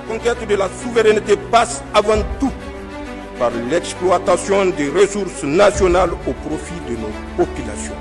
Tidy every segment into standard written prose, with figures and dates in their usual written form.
conquête de la souveraineté passe avant tout par l'exploitation des ressources nationales au profit de nos populations.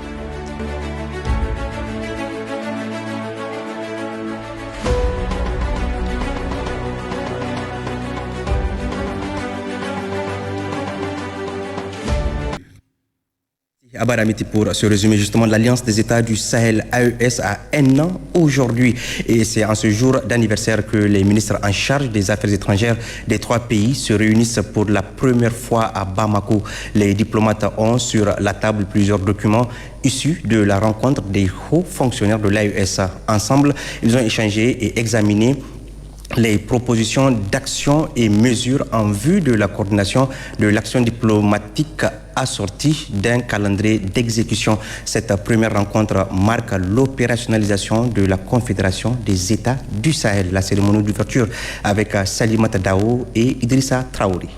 Abaramiti pour ce résumé justement de l'Alliance des États du Sahel AES à un an aujourd'hui. Et c'est en ce jour d'anniversaire que les ministres en charge des affaires étrangères des trois pays se réunissent pour la première fois à Bamako. Les diplomates ont sur la table plusieurs documents issus de la rencontre des hauts fonctionnaires de l'AES. Ensemble, ils ont échangé et examiné les propositions d'action et mesures en vue de la coordination de l'action diplomatique assortie d'un calendrier d'exécution. Cette première rencontre marque l'opérationnalisation de la Confédération des États du Sahel. La cérémonie d'ouverture avec Salimata Dao et Idrissa Traoré.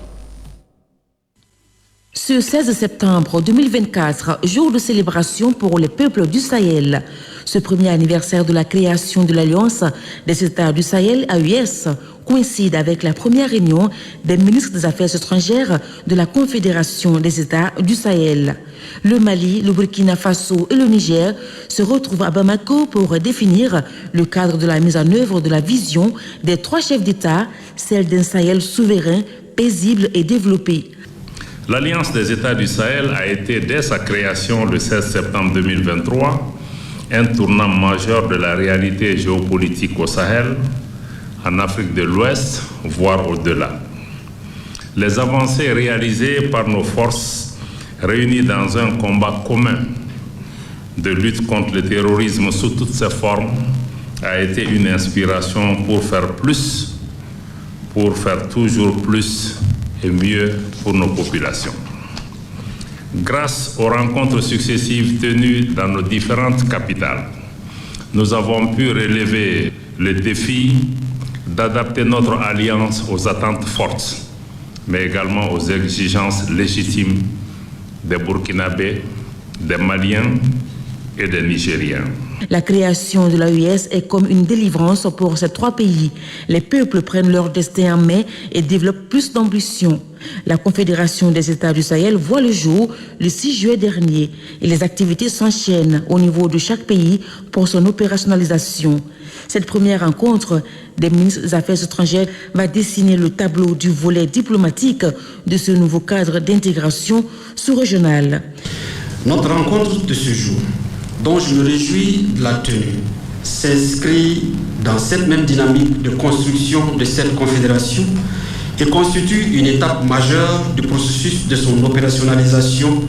Ce 16 septembre 2024, jour de célébration pour les peuples du Sahel. Ce premier anniversaire de la création de l'Alliance des États du Sahel, AES, coïncide avec la première réunion des ministres des Affaires étrangères de la Confédération des États du Sahel. Le Mali, le Burkina Faso et le Niger se retrouvent à Bamako pour définir le cadre de la mise en œuvre de la vision des trois chefs d'État, celle d'un Sahel souverain, paisible et développé. L'Alliance des États du Sahel a été, dès sa création le 16 septembre 2023, un tournant majeur de la réalité géopolitique au Sahel, en Afrique de l'Ouest, voire au-delà. Les avancées réalisées par nos forces réunies dans un combat commun de lutte contre le terrorisme sous toutes ses formes a été une inspiration pour faire plus, pour faire toujours plus et mieux pour nos populations. Grâce aux rencontres successives tenues dans nos différentes capitales, nous avons pu relever le défi d'adapter notre alliance aux attentes fortes, mais également aux exigences légitimes des Burkinabés, des Maliens et des Nigériens. La création de l'AES est comme une délivrance pour ces trois pays. Les peuples prennent leur destin en main et développent plus d'ambition. La Confédération des États du Sahel voit le jour le 6 juillet dernier et les activités s'enchaînent au niveau de chaque pays pour son opérationnalisation. Cette première rencontre des ministres des Affaires étrangères va dessiner le tableau du volet diplomatique de ce nouveau cadre d'intégration sous-régionale. Notre rencontre de ce jour, dont je me réjouis de la tenue, s'inscrit dans cette même dynamique de construction de cette confédération et constitue une étape majeure du processus de son opérationnalisation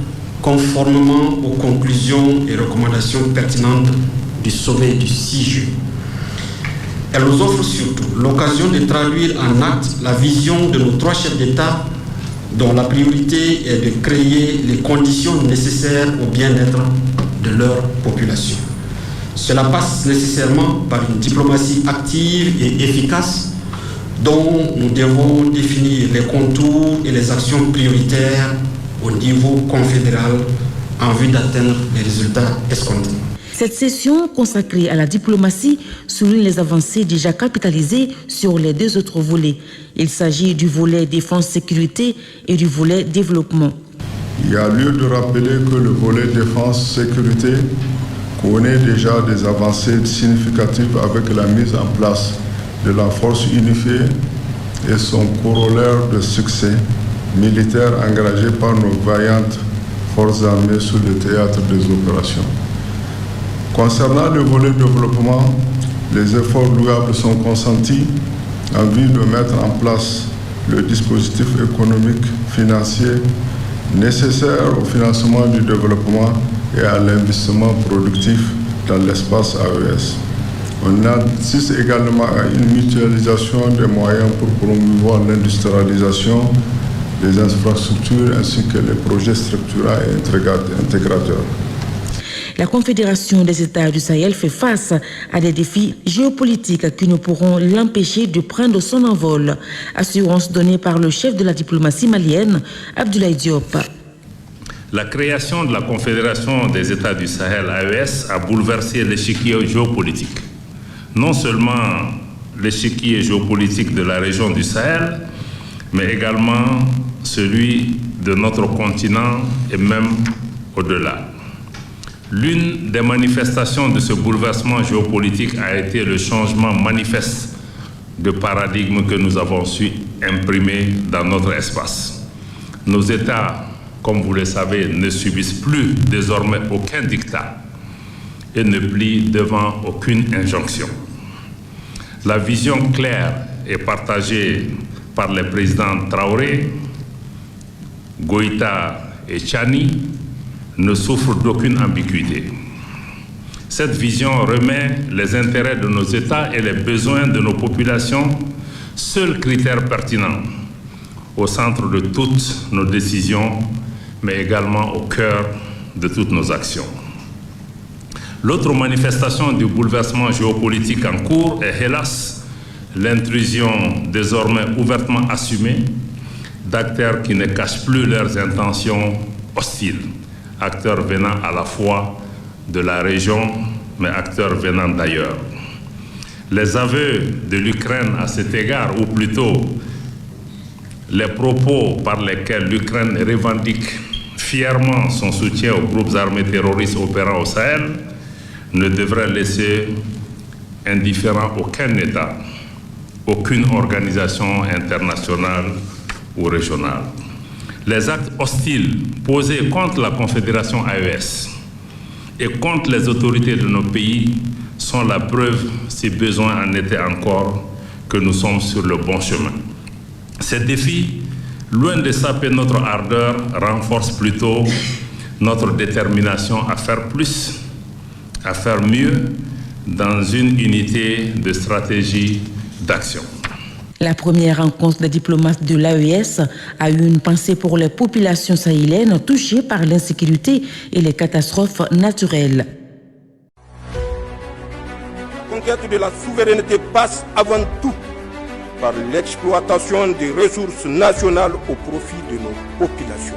conformément aux conclusions et recommandations pertinentes du sommet du 6 juillet. Elle nous offre surtout l'occasion de traduire en actes la vision de nos trois chefs d'État dont la priorité est de créer les conditions nécessaires au bien-être de leur population. Cela passe nécessairement par une diplomatie active et efficace dont nous devons définir les contours et les actions prioritaires au niveau confédéral en vue d'atteindre les résultats escomptés. Cette session consacrée à la diplomatie souligne les avancées déjà capitalisées sur les deux autres volets. Il s'agit du volet défense-sécurité et du volet développement. Il y a lieu de rappeler que le volet défense-sécurité connaît déjà des avancées significatives avec la mise en place de la force unifiée et son corollaire de succès militaire engagé par nos vaillantes forces armées sur le théâtre des opérations. Concernant le volet développement, les efforts louables sont consentis en vue de mettre en place le dispositif économique financier nécessaire au financement du développement et à l'investissement productif dans l'espace AES. On assiste également à une mutualisation des moyens pour promouvoir l'industrialisation des infrastructures ainsi que les projets structurants et intégrateurs. La Confédération des États du Sahel fait face à des défis géopolitiques qui ne pourront l'empêcher de prendre son envol. Assurance donnée par le chef de la diplomatie malienne, Abdoulaye Diop. La création de la Confédération des États du Sahel, AES, a bouleversé l'échiquier géopolitique, non seulement l'échiquier géopolitique de la région du Sahel, mais également celui de notre continent et même au-delà. L'une des manifestations de ce bouleversement géopolitique a été le changement manifeste de paradigme que nous avons su imprimer dans notre espace. Nos États, comme vous le savez, ne subissent plus désormais aucun diktat et ne plient devant aucune injonction. La vision claire et partagée par les présidents Traoré, Goïta et Tchani ne souffre d'aucune ambiguïté. Cette vision remet les intérêts de nos États et les besoins de nos populations, seul critère pertinent, au centre de toutes nos décisions, mais également au cœur de toutes nos actions. L'autre manifestation du bouleversement géopolitique en cours est, hélas, l'intrusion désormais ouvertement assumée d'acteurs qui ne cachent plus leurs intentions hostiles, acteurs venant à la fois de la région, mais acteurs venant d'ailleurs. Les aveux de l'Ukraine à cet égard, ou plutôt les propos par lesquels l'Ukraine revendique fièrement son soutien aux groupes armés terroristes opérant au Sahel, ne devraient laisser indifférent aucun État, aucune organisation internationale ou régionale. Les actes hostiles posés contre la Confédération AES et contre les autorités de nos pays sont la preuve, si besoin en était encore, que nous sommes sur le bon chemin. Ces défis, loin de saper notre ardeur, renforcent plutôt notre détermination à faire plus, à faire mieux, dans une unité de stratégie d'action. La première rencontre des diplomates de l'AES a eu une pensée pour les populations sahéliennes touchées par l'insécurité et les catastrophes naturelles. La conquête de la souveraineté passe avant tout par l'exploitation des ressources nationales au profit de nos populations.